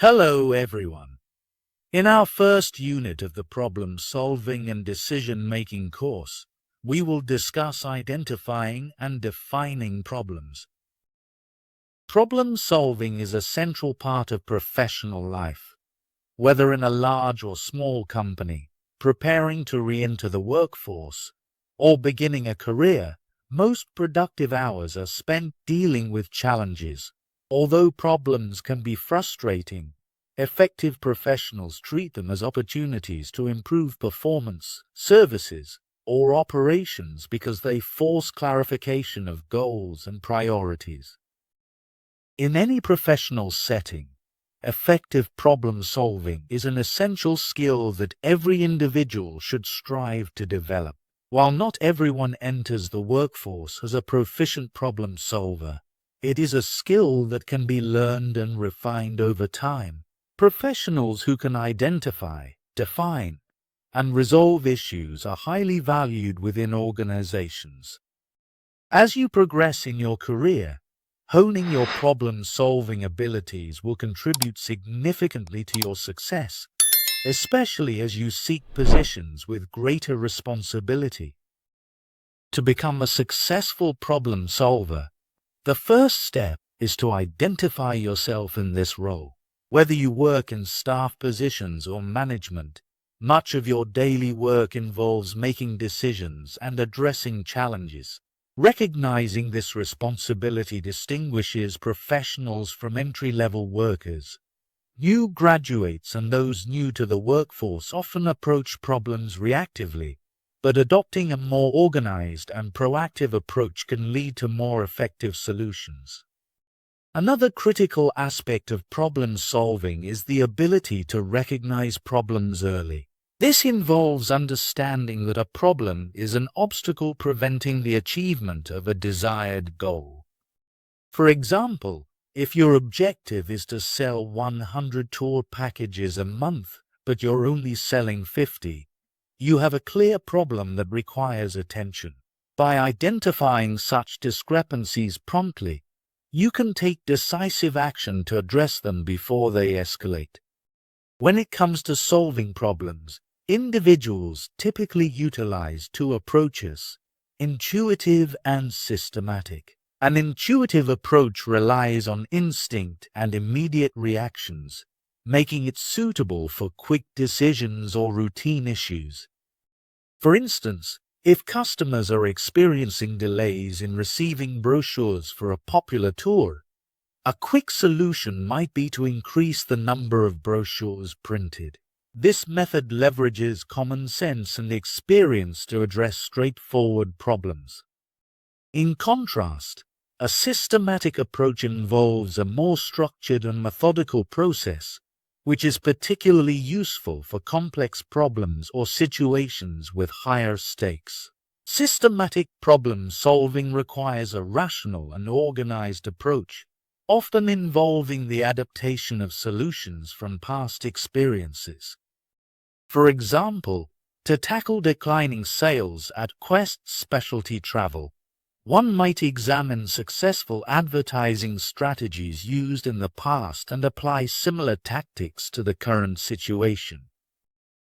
Hello everyone. In our first unit of the problem solving and decision making course, we will discuss identifying and defining problems. Problem solving is a central part of professional life. Whether in a large or small company, preparing to re-enter the workforce, or beginning a career, most productive hours are spent dealing with challenges. Although problems can be frustrating, effective professionals treat them as opportunities to improve performance, services, or operations because they force clarification of goals and priorities. In any professional setting, effective problem solving is an essential skill that every individual should strive to develop. While not everyone enters the workforce as a proficient problem solver, it is a skill that can be learned and refined over time. Professionals who can identify, define, and resolve issues are highly valued within organizations. As you progress in your career, honing your problem-solving abilities will contribute significantly to your success, especially as you seek positions with greater responsibility. To become a successful problem solver, the first step is to identify yourself in this role. Whether you work in staff positions or management, much of your daily work involves making decisions and addressing challenges. Recognizing this responsibility distinguishes professionals from entry-level workers. New graduates and those new to the workforce often approach problems reactively, but adopting a more organized and proactive approach can lead to more effective solutions. Another critical aspect of problem solving is the ability to recognize problems early. This involves understanding that a problem is an obstacle preventing the achievement of a desired goal. For example, if your objective is to sell 100 tour packages a month, but you're only selling 50, you have a clear problem that requires attention. By identifying such discrepancies promptly, you can take decisive action to address them before they escalate. When it comes to solving problems, individuals typically utilize two approaches: intuitive and systematic. An intuitive approach relies on instinct and immediate reactions, making it suitable for quick decisions or routine issues. For instance, if customers are experiencing delays in receiving brochures for a popular tour, a quick solution might be to increase the number of brochures printed. This method leverages common sense and experience to address straightforward problems. In contrast, a systematic approach involves a more structured and methodical process, which is particularly useful for complex problems or situations with higher stakes. Systematic problem solving requires a rational and organized approach, often involving the adaptation of solutions from past experiences. For example, to tackle declining sales at Quest Specialty Travel, one might examine successful advertising strategies used in the past and apply similar tactics to the current situation.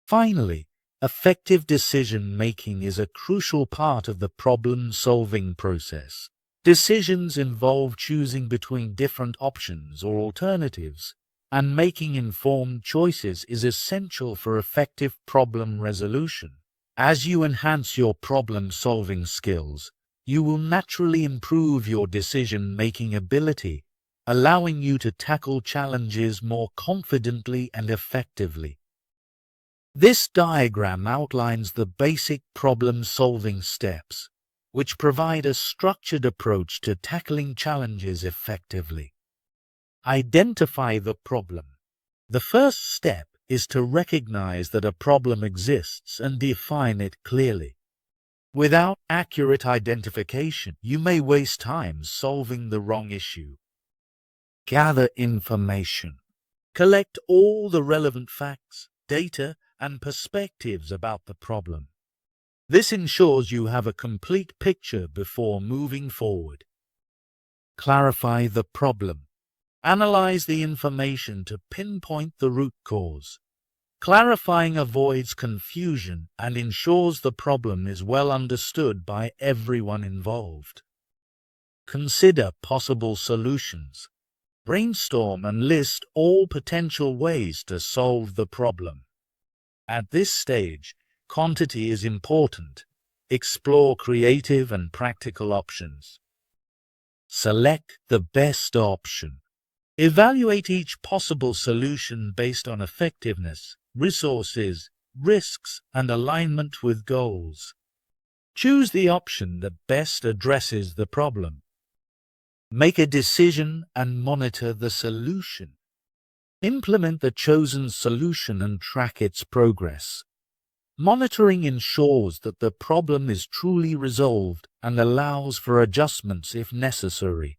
Finally, effective decision-making is a crucial part of the problem-solving process. Decisions involve choosing between different options or alternatives, and making informed choices is essential for effective problem resolution. As you enhance your problem-solving skills, you will naturally improve your decision-making ability, allowing you to tackle challenges more confidently and effectively. This diagram outlines the basic problem-solving steps, which provide a structured approach to tackling challenges effectively. Identify the problem. The first step is to recognize that a problem exists and define it clearly. Without accurate identification, you may waste time solving the wrong issue. Gather information. Collect all the relevant facts, data, and perspectives about the problem. This ensures you have a complete picture before moving forward. Clarify the problem. Analyze the information to pinpoint the root cause. Clarifying avoids confusion and ensures the problem is well understood by everyone involved. Consider possible solutions. Brainstorm and list all potential ways to solve the problem. At this stage, quantity is important. Explore creative and practical options. Select the best option. Evaluate each possible solution based on effectiveness, resources, risks, and alignment with goals. Choose the option that best addresses the problem. Make a decision and monitor the solution. Implement the chosen solution and track its progress. Monitoring ensures that the problem is truly resolved and allows for adjustments if necessary.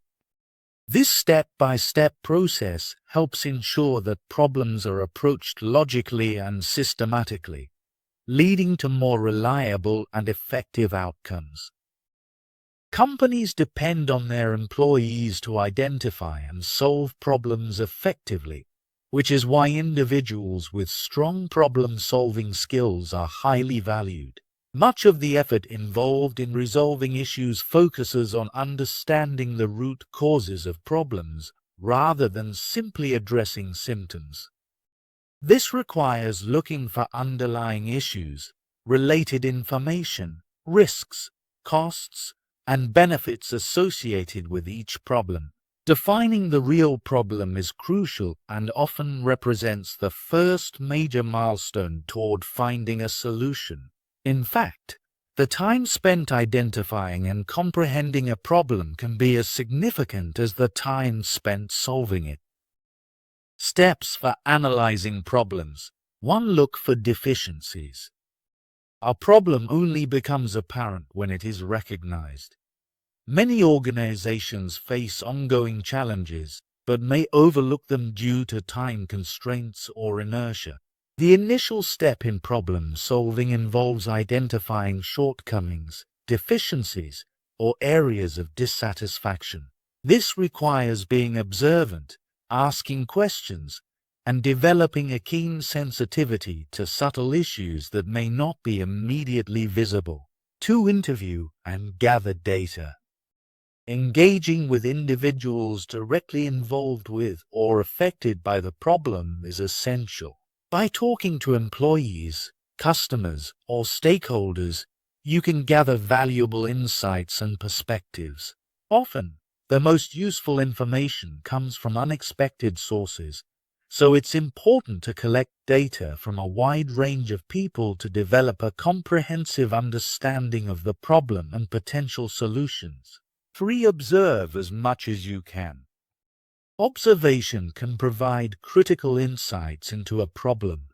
This step-by-step process helps ensure that problems are approached logically and systematically, leading to more reliable and effective outcomes. Companies depend on their employees to identify and solve problems effectively, which is why individuals with strong problem-solving skills are highly valued. Much of the effort involved in resolving issues focuses on understanding the root causes of problems rather than simply addressing symptoms. This requires looking for underlying issues, related information, risks, costs, and benefits associated with each problem. Defining the real problem is crucial and often represents the first major milestone toward finding a solution. In fact, the time spent identifying and comprehending a problem can be as significant as the time spent solving it. Steps for analyzing problems. 1. Look for deficiencies. A problem only becomes apparent when it is recognized. Many organizations face ongoing challenges, but may overlook them due to time constraints or inertia. The initial step in problem solving involves identifying shortcomings, deficiencies, or areas of dissatisfaction. This requires being observant, asking questions, and developing a keen sensitivity to subtle issues that may not be immediately visible. 2. Interview and gather data. Engaging with individuals directly involved with or affected by the problem is essential. By talking to employees, customers, or stakeholders, you can gather valuable insights and perspectives. Often, the most useful information comes from unexpected sources, so it's important to collect data from a wide range of people to develop a comprehensive understanding of the problem and potential solutions. 3. Observe as much as you can. Observation can provide critical insights into a problem.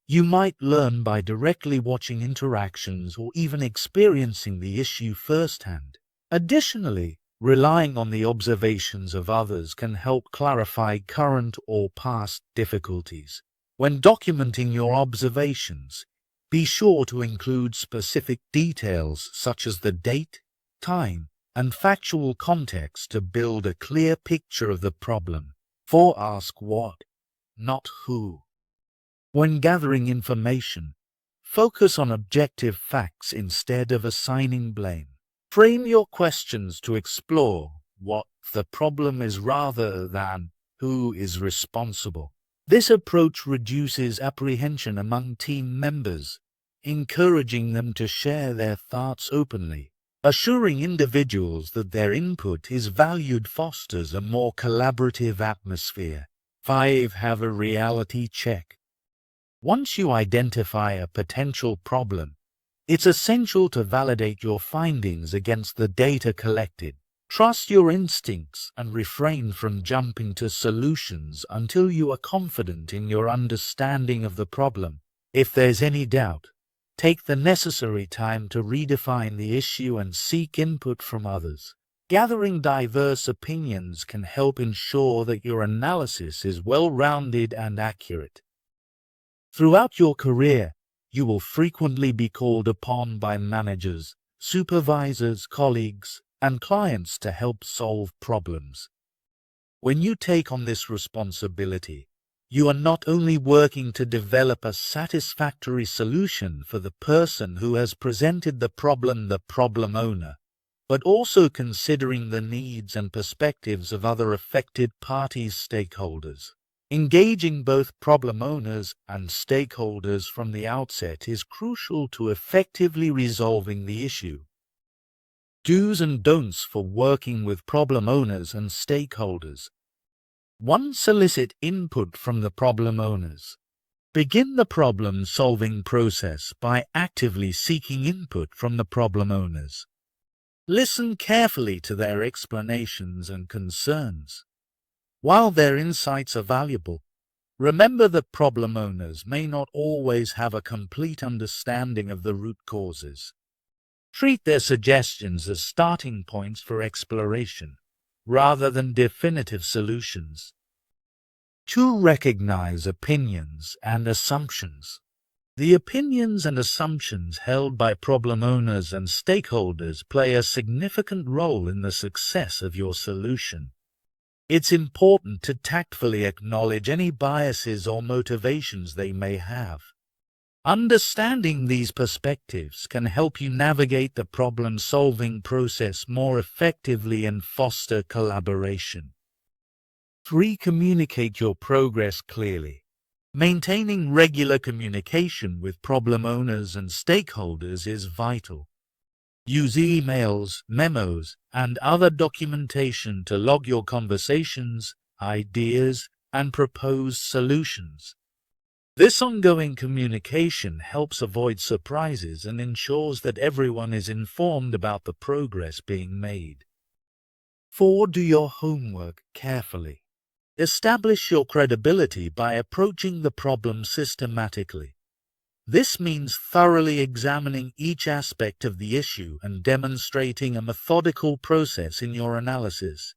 You might learn by directly watching interactions or even experiencing the issue firsthand. Additionally, relying on the observations of others can help clarify current or past difficulties. When documenting your observations, be sure to include specific details such as the date, time, and factual context to build a clear picture of the problem. 4. Ask what, not who. When gathering information, focus on objective facts instead of assigning blame. Frame your questions to explore what the problem is rather than who is responsible. This approach reduces apprehension among team members, encouraging them to share their thoughts openly. Assuring individuals that their input is valued fosters a more collaborative atmosphere. 5. Have a reality check. Once you identify a potential problem, it's essential to validate your findings against the data collected. Trust your instincts and refrain from jumping to solutions until you are confident in your understanding of the problem. If there's any doubt, take the necessary time to redefine the issue and seek input from others. Gathering diverse opinions can help ensure that your analysis is well-rounded and accurate. Throughout your career, you will frequently be called upon by managers, supervisors, colleagues, and clients to help solve problems. When you take on this responsibility, you are not only working to develop a satisfactory solution for the person who has presented the problem owner, but also considering the needs and perspectives of other affected parties, stakeholders. Engaging both problem owners and stakeholders from the outset is crucial to effectively resolving the issue. Do's and don'ts for working with problem owners and stakeholders. 1. Solicit input from the problem owners. Begin the problem-solving process by actively seeking input from the problem owners. Listen carefully to their explanations and concerns. While their insights are valuable, remember that problem owners may not always have a complete understanding of the root causes. Treat their suggestions as starting points for exploration, rather than definitive solutions. 2. Recognize opinions and assumptions. The opinions and assumptions held by problem owners and stakeholders play a significant role in the success of your solution. It's important to tactfully acknowledge any biases or motivations they may have. Understanding these perspectives can help you navigate the problem-solving process more effectively and foster collaboration. 3. Communicate your progress clearly. Maintaining regular communication with problem owners and stakeholders is vital. Use emails, memos, and other documentation to log your conversations, ideas, and propose solutions. This ongoing communication helps avoid surprises and ensures that everyone is informed about the progress being made. 4. Do your homework carefully. Establish your credibility by approaching the problem systematically. This means thoroughly examining each aspect of the issue and demonstrating a methodical process in your analysis.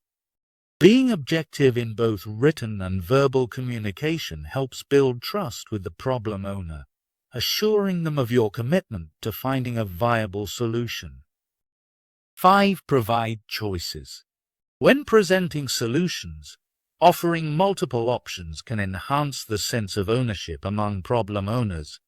Being objective in both written and verbal communication helps build trust with the problem owner, assuring them of your commitment to finding a viable solution. 5. Provide choices. When presenting solutions, offering multiple options can enhance the sense of ownership among problem owners.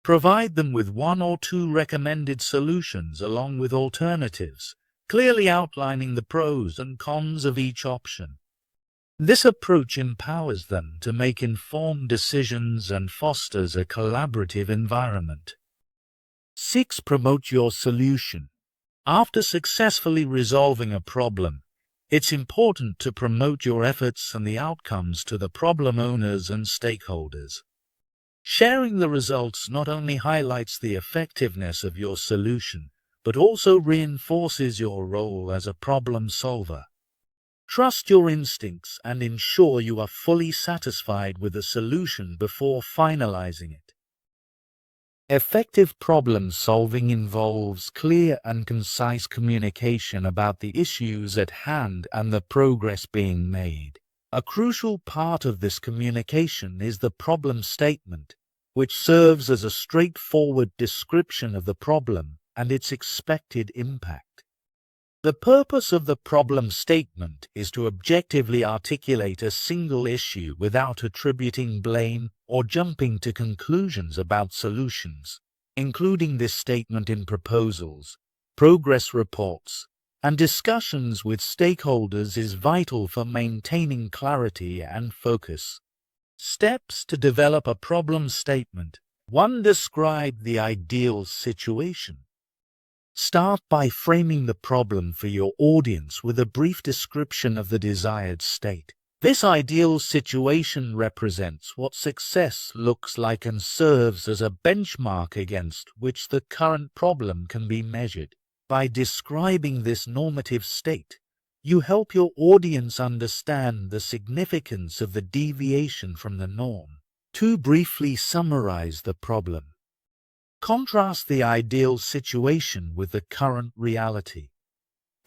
Provide them with 1 or 2 recommended solutions along with alternatives, clearly outlining the pros and cons of each option. This approach empowers them to make informed decisions and fosters a collaborative environment. 6. Promote your solution. After successfully resolving a problem, it's important to promote your efforts and the outcomes to the problem owners and stakeholders. Sharing the results not only highlights the effectiveness of your solution, but also reinforces your role as a problem solver. Trust your instincts and ensure you are fully satisfied with the solution before finalizing it. Effective problem solving involves clear and concise communication about the issues at hand and the progress being made. A crucial part of this communication is the problem statement, which serves as a straightforward description of the problem and its expected impact. The purpose of the problem statement is to objectively articulate a single issue without attributing blame or jumping to conclusions about solutions. Including this statement in proposals, progress reports, and discussions with stakeholders is vital for maintaining clarity and focus. Steps to develop a problem statement. 1. Describe the ideal situation. Start by framing the problem for your audience with a brief description of the desired state. This ideal situation represents what success looks like and serves as a benchmark against which the current problem can be measured. By describing this normative state, you help your audience understand the significance of the deviation from the norm. 2. Briefly summarize the problem. Contrast the ideal situation with the current reality.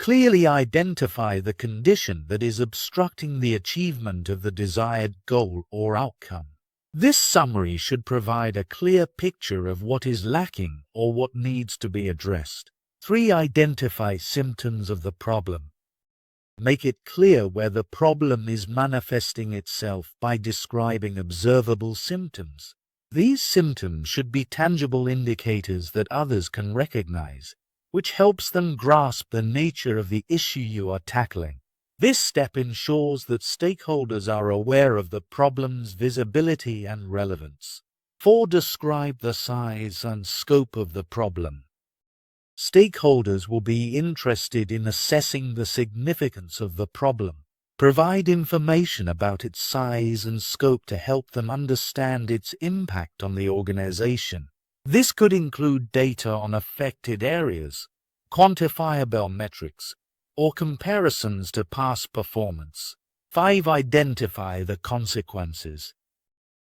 Clearly identify the condition that is obstructing the achievement of the desired goal or outcome. This summary should provide a clear picture of what is lacking or what needs to be addressed. 3. Identify symptoms of the problem. Make it clear where the problem is manifesting itself by describing observable symptoms. These symptoms should be tangible indicators that others can recognize, which helps them grasp the nature of the issue you are tackling. This step ensures that stakeholders are aware of the problem's visibility and relevance. 4. Describe the size and scope of the problem. Stakeholders will be interested in assessing the significance of the problem. Provide information about its size and scope to help them understand its impact on the organization. This could include data on affected areas, quantifiable metrics, or comparisons to past performance. 5. Identify the consequences.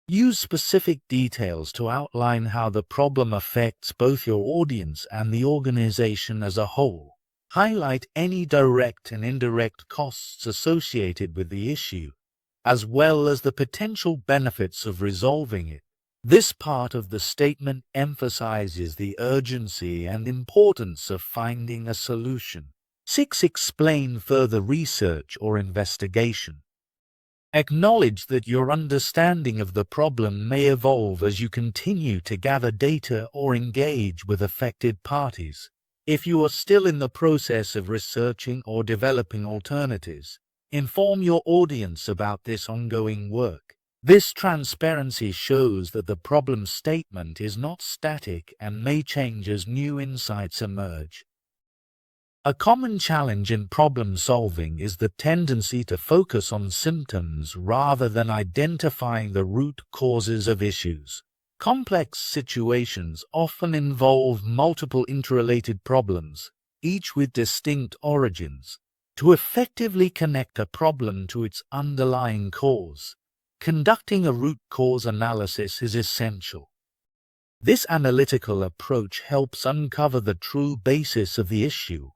Use specific details to outline how the problem affects both your audience and the organization as a whole. Highlight any direct and indirect costs associated with the issue, as well as the potential benefits of resolving it. This part of the statement emphasizes the urgency and importance of finding a solution. 6. Explain further research or investigation. Acknowledge that your understanding of the problem may evolve as you continue to gather data or engage with affected parties. If you are still in the process of researching or developing alternatives, inform your audience about this ongoing work. This transparency shows that the problem statement is not static and may change as new insights emerge. A common challenge in problem solving is the tendency to focus on symptoms rather than identifying the root causes of issues. Complex situations often involve multiple interrelated problems, each with distinct origins. To effectively connect a problem to its underlying cause, conducting a root cause analysis is essential. This analytical approach helps uncover the true basis of the issue.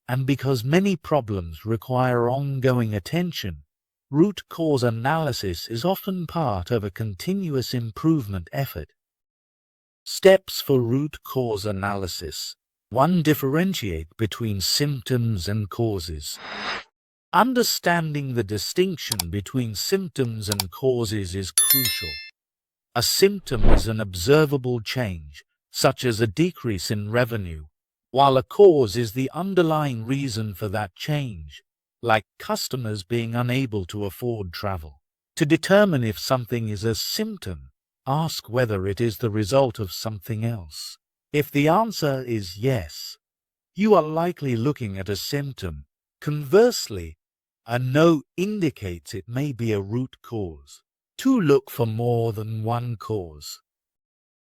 And because many problems require ongoing attention, root cause analysis is often part of a continuous improvement effort. Steps for root cause analysis. 1. Differentiate between symptoms and causes. Understanding the distinction between symptoms and causes is crucial. A symptom is an observable change, such as a decrease in revenue, while a cause is the underlying reason for that change, like customers being unable to afford travel. To determine if something is a symptom, ask whether it is the result of something else. If the answer is yes, you are likely looking at a symptom. Conversely, a no indicates it may be a root cause. 2. Look for more than one cause.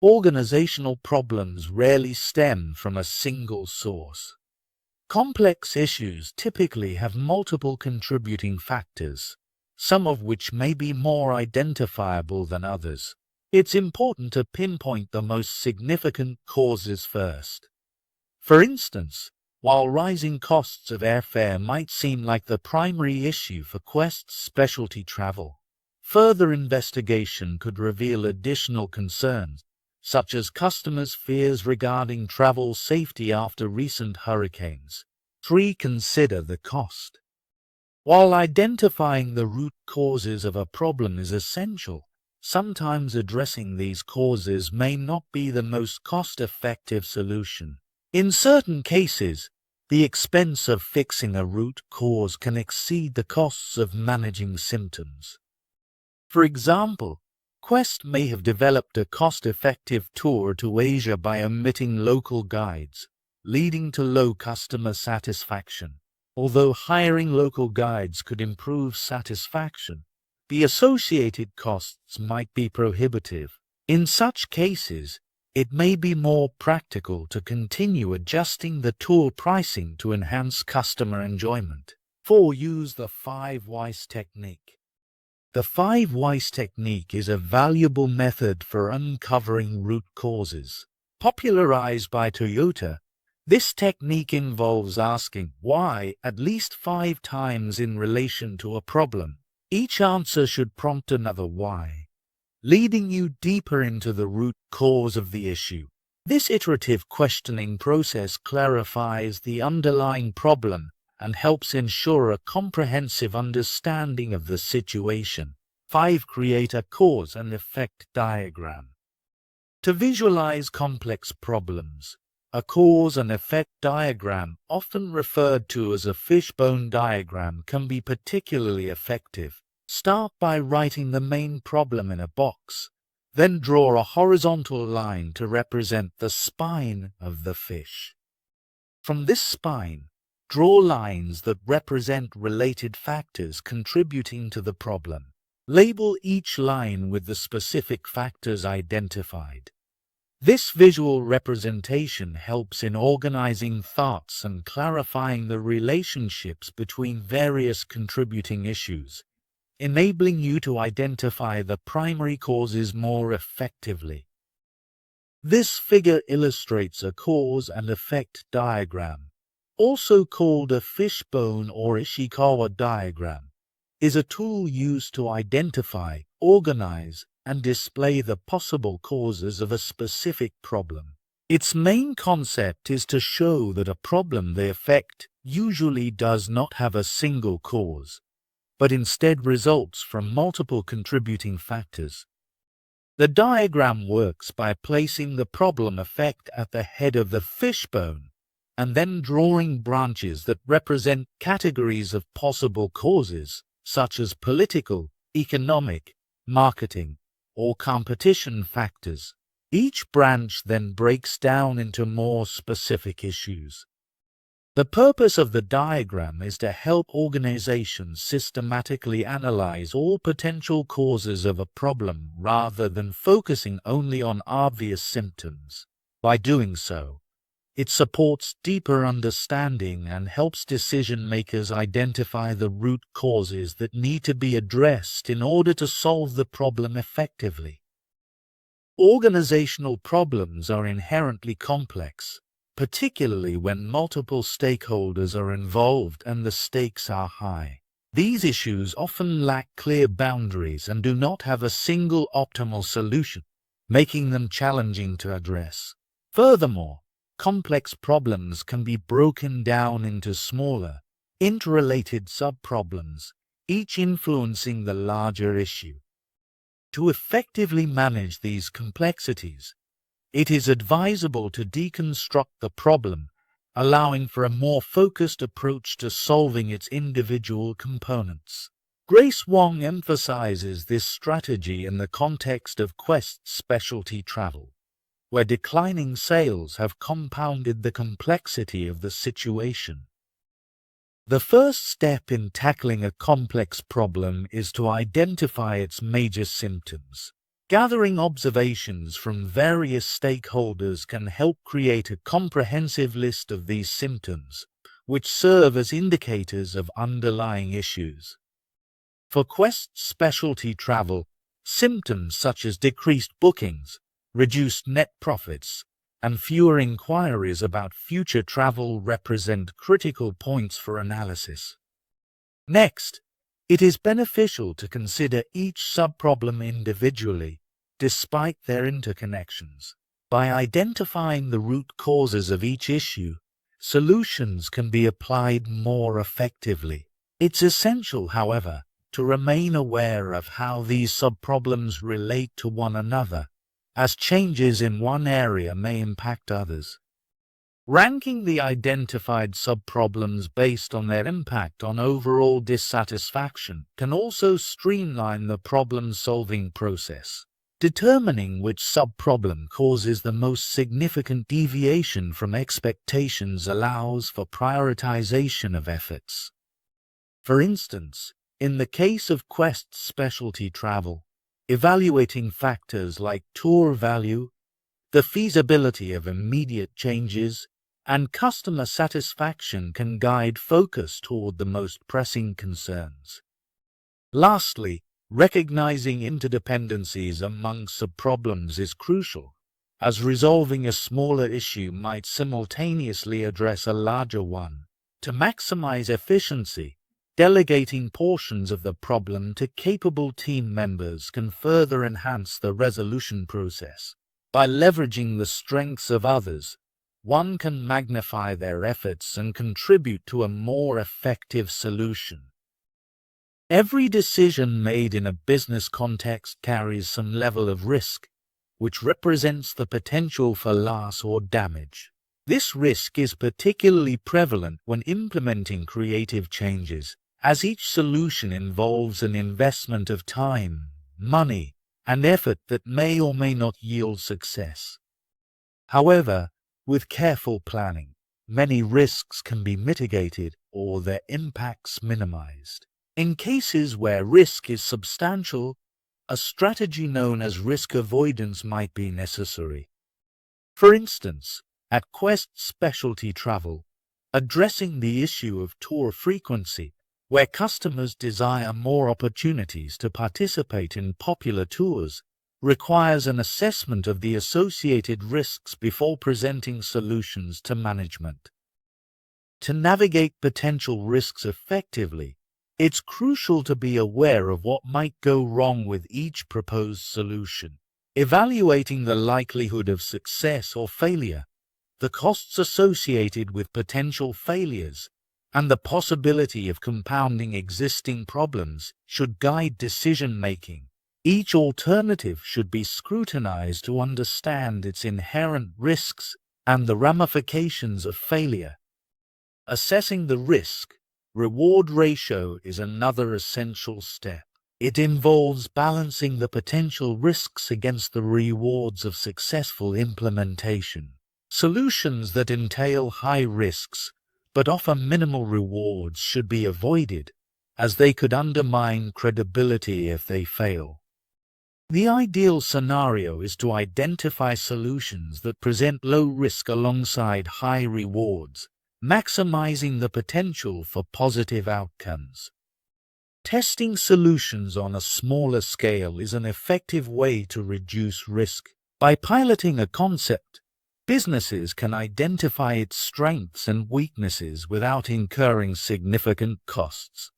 Organizational problems rarely stem from a single source. Complex issues typically have multiple contributing factors, some of which may be more identifiable than others. It's important to pinpoint the most significant causes first. For instance, while rising costs of airfare might seem like the primary issue for Quest's specialty travel, further investigation could reveal additional concerns, such as customers' fears regarding travel safety after recent hurricanes. 3. Consider the cost. While identifying the root causes of a problem is essential, sometimes addressing these causes may not be the most cost-effective solution. In certain cases, the expense of fixing a root cause can exceed the costs of managing symptoms. For example, Quest may have developed a cost-effective tour to Asia by omitting local guides, leading to low customer satisfaction. Although hiring local guides could improve satisfaction, the associated costs might be prohibitive. In such cases, it may be more practical to continue adjusting the tour pricing to enhance customer enjoyment. 4. Use the 5 whys technique. The 5 whys technique is a valuable method for uncovering root causes. Popularized by Toyota, this technique involves asking why at least 5 times in relation to a problem. Each answer should prompt another why, leading you deeper into the root cause of the issue. This iterative questioning process clarifies the underlying problem and helps ensure a comprehensive understanding of the situation. 5. Create a cause and effect diagram. To visualize complex problems, a cause and effect diagram, often referred to as a fishbone diagram, can be particularly effective. Start by writing the main problem in a box. Then draw a horizontal line to represent the spine of the fish. From this spine, draw lines that represent related factors contributing to the problem. Label each line with the specific factors identified. This visual representation helps in organizing thoughts and clarifying the relationships between various contributing issues, enabling you to identify the primary causes more effectively. This figure illustrates a cause and effect diagram, also called a fishbone or Ishikawa diagram, is a tool used to identify, organize, and display the possible causes of a specific problem. Its main concept is to show that a problem, the effect, usually does not have a single cause, but instead results from multiple contributing factors. The diagram works by placing the problem effect at the head of the fishbone and then drawing branches that represent categories of possible causes, such as political, economic, marketing, or competition factors. Each branch then breaks down into more specific issues. The purpose of the diagram is to help organizations systematically analyze all potential causes of a problem rather than focusing only on obvious symptoms. By doing so, it supports deeper understanding and helps decision-makers identify the root causes that need to be addressed in order to solve the problem effectively. Organizational problems are inherently complex, particularly when multiple stakeholders are involved and the stakes are high. These issues often lack clear boundaries and do not have a single optimal solution, making them challenging to address. Furthermore, complex problems can be broken down into smaller, interrelated sub-problems, each influencing the larger issue. To effectively manage these complexities, it is advisable to deconstruct the problem, allowing for a more focused approach to solving its individual components. Grace Wong emphasizes this strategy in the context of Quest's specialty travel, where declining sales have compounded the complexity of the situation. The first step in tackling a complex problem is to identify its major symptoms. Gathering observations from various stakeholders can help create a comprehensive list of these symptoms, which serve as indicators of underlying issues. For Quest's specialty travel, symptoms such as decreased bookings, reduced net profits, and fewer inquiries about future travel represent critical points for analysis. Next, it is beneficial to consider each subproblem individually, despite their interconnections. By identifying the root causes of each issue, solutions can be applied more effectively. It's essential, however, to remain aware of how these subproblems relate to one another, as changes in one area may impact others. Ranking the identified subproblems based on their impact on overall dissatisfaction can also streamline the problem-solving process. Determining which subproblem causes the most significant deviation from expectations allows for prioritization of efforts. For instance, in the case of Quest's specialty travel, evaluating factors like tour value, the feasibility of immediate changes, and customer satisfaction can guide focus toward the most pressing concerns. Lastly, recognizing interdependencies among subproblems is crucial, as resolving a smaller issue might simultaneously address a larger one. To maximize efficiency, delegating portions of the problem to capable team members can further enhance the resolution process. By leveraging the strengths of others, one can magnify their efforts and contribute to a more effective solution. Every decision made in a business context carries some level of risk, which represents the potential for loss or damage. This risk is particularly prevalent when implementing creative changes, as each solution involves an investment of time, money, and effort that may or may not yield success. However, with careful planning, many risks can be mitigated or their impacts minimized. In cases where risk is substantial, a strategy known as risk avoidance might be necessary. For instance, at Quest Specialty Travel, addressing the issue of tour frequency, where customers desire more opportunities to participate in popular tours, requires an assessment of the associated risks before presenting solutions to management. To navigate potential risks effectively, it's crucial to be aware of what might go wrong with each proposed solution, evaluating the likelihood of success or failure, the costs associated with potential failures, and the possibility of compounding existing problems should guide decision-making. Each alternative should be scrutinized to understand its inherent risks and the ramifications of failure. Assessing the risk-reward ratio is another essential step. It involves balancing the potential risks against the rewards of successful implementation. Solutions that entail high risks but offer minimal rewards should be avoided, as they could undermine credibility if they fail. The ideal scenario is to identify solutions that present low risk alongside high rewards, maximizing the potential for positive outcomes. Testing solutions on a smaller scale is an effective way to reduce risk. By piloting a concept, businesses can identify its strengths and weaknesses without incurring significant costs.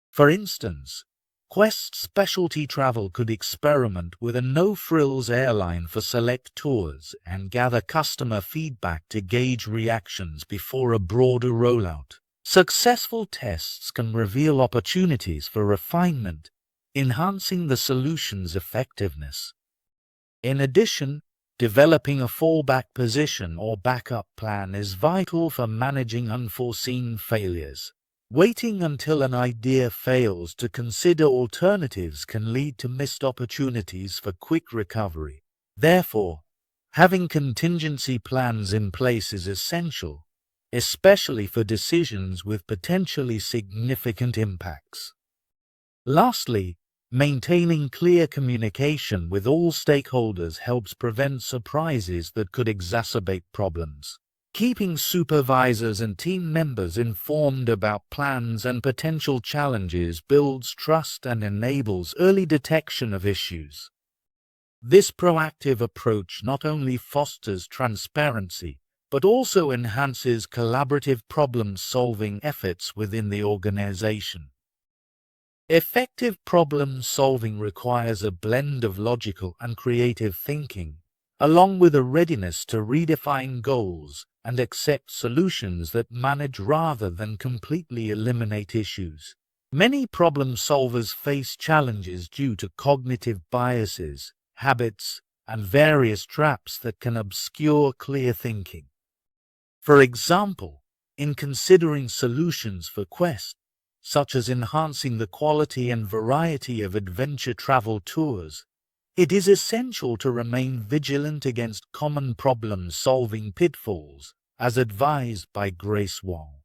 For instance, Quest Specialty Travel could experiment with a no-frills airline for select tours and gather customer feedback to gauge reactions before a broader rollout. Successful tests can reveal opportunities for refinement, enhancing the solution's effectiveness. In addition, developing a fallback position or backup plan is vital for managing unforeseen failures. Waiting until an idea fails to consider alternatives can lead to missed opportunities for quick recovery. Therefore, having contingency plans in place is essential, especially for decisions with potentially significant impacts. Lastly, maintaining clear communication with all stakeholders helps prevent surprises that could exacerbate problems. Keeping supervisors and team members informed about plans and potential challenges builds trust and enables early detection of issues. This proactive approach not only fosters transparency, but also enhances collaborative problem-solving efforts within the organization. Effective problem-solving requires a blend of logical and creative thinking, along with a readiness to redefine goals and accept solutions that manage rather than completely eliminate issues. Many problem solvers face challenges due to cognitive biases, habits, and various traps that can obscure clear thinking. For example, in considering solutions for Quest, such as enhancing the quality and variety of adventure travel tours, it is essential to remain vigilant against common problem-solving pitfalls, as advised by Grace Wong.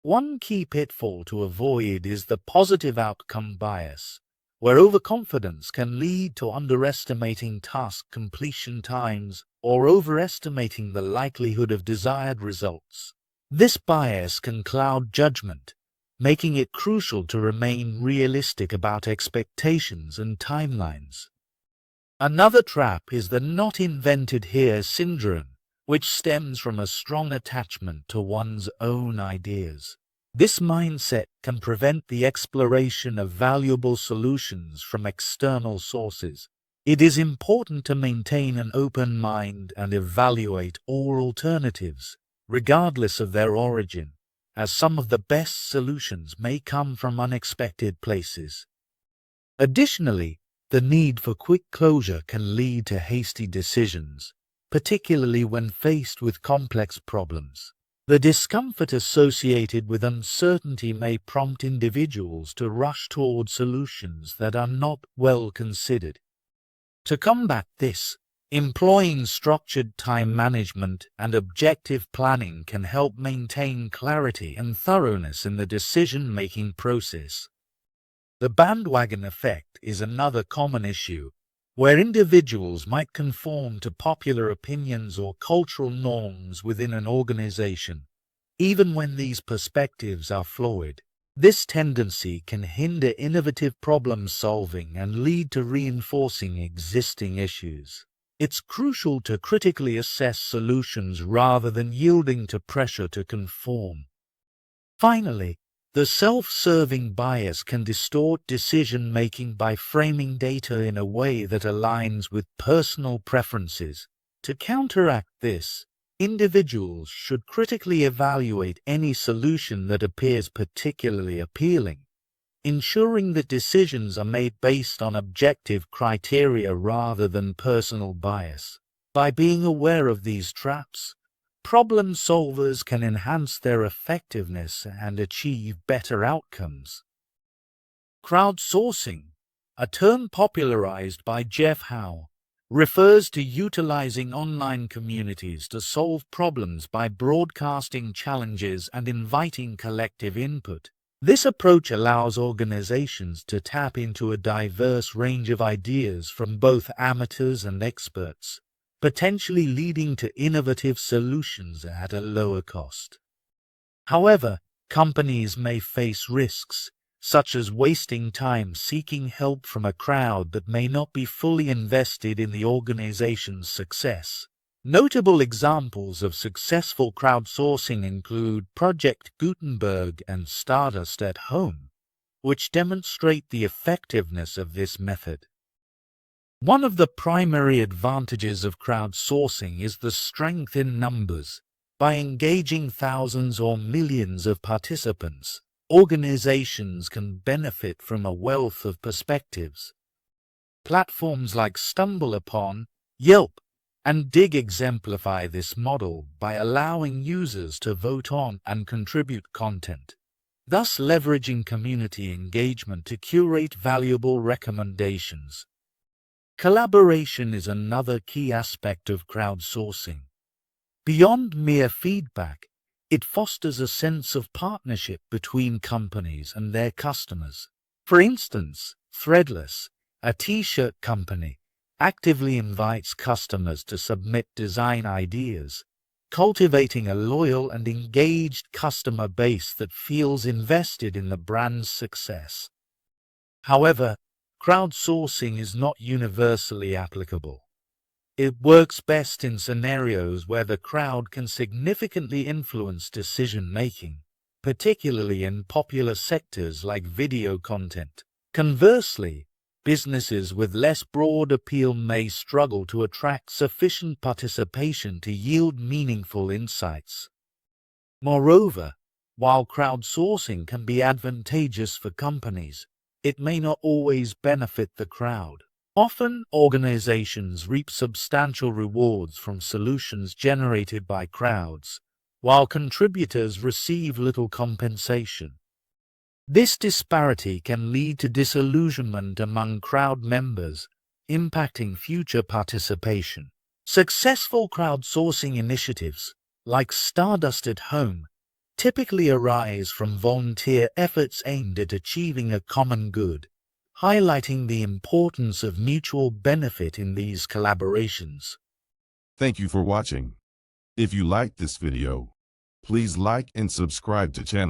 One key pitfall to avoid is the positive outcome bias, where overconfidence can lead to underestimating task completion times or overestimating the likelihood of desired results. This bias can cloud judgment, making it crucial to remain realistic about expectations and timelines. Another trap is the not invented here syndrome, which stems from a strong attachment to one's own ideas. This mindset can prevent the exploration of valuable solutions from external sources, It is important to maintain an open mind and evaluate all alternatives, regardless of their origin, as some of the best solutions may come from unexpected places. Additionally, the need for quick closure can lead to hasty decisions, particularly when faced with complex problems. The discomfort associated with uncertainty may prompt individuals to rush toward solutions that are not well considered. To combat this, employing structured time management and objective planning can help maintain clarity and thoroughness in the decision-making process. The bandwagon effect is another common issue, where individuals might conform to popular opinions or cultural norms within an organization, even when these perspectives are flawed. This tendency can hinder innovative problem-solving and lead to reinforcing existing issues. It's crucial to critically assess solutions rather than yielding to pressure to conform. Finally, the self-serving bias can distort decision-making by framing data in a way that aligns with personal preferences. To counteract this, individuals should critically evaluate any solution that appears particularly appealing, ensuring that decisions are made based on objective criteria rather than personal bias. By being aware of these traps, problem solvers can enhance their effectiveness and achieve better outcomes. Crowdsourcing, a term popularized by Jeff Howe, refers to utilizing online communities to solve problems by broadcasting challenges and inviting collective input. This approach allows organizations to tap into a diverse range of ideas from both amateurs and experts, potentially leading to innovative solutions at a lower cost. However, companies may face risks, such as wasting time seeking help from a crowd that may not be fully invested in the organization's success. Notable examples of successful crowdsourcing include Project Gutenberg and Stardust at Home, which demonstrate the effectiveness of this method. One of the primary advantages of crowdsourcing is the strength in numbers. By engaging thousands or millions of participants, organizations can benefit from a wealth of perspectives. Platforms like StumbleUpon, Yelp, and Dig exemplify this model by allowing users to vote on and contribute content, thus leveraging community engagement to curate valuable recommendations. Collaboration is another key aspect of crowdsourcing. Beyond mere feedback, it fosters a sense of partnership between companies and their customers. For instance, Threadless, a t-shirt company, actively invites customers to submit design ideas, cultivating a loyal and engaged customer base that feels invested in the brand's success. However, crowdsourcing is not universally applicable. It works best in scenarios where the crowd can significantly influence decision-making, particularly in popular sectors like video content. Conversely, businesses with less broad appeal may struggle to attract sufficient participation to yield meaningful insights. Moreover, while crowdsourcing can be advantageous for companies, it may not always benefit the crowd. Often, organizations reap substantial rewards from solutions generated by crowds, while contributors receive little compensation. This disparity can lead to disillusionment among crowd members, impacting future participation. Successful crowdsourcing initiatives, like Stardust at Home, typically arise from volunteer efforts aimed at achieving a common good, highlighting the importance of mutual benefit in these collaborations. Thank you for watching. If you liked this video, please like and subscribe to channel.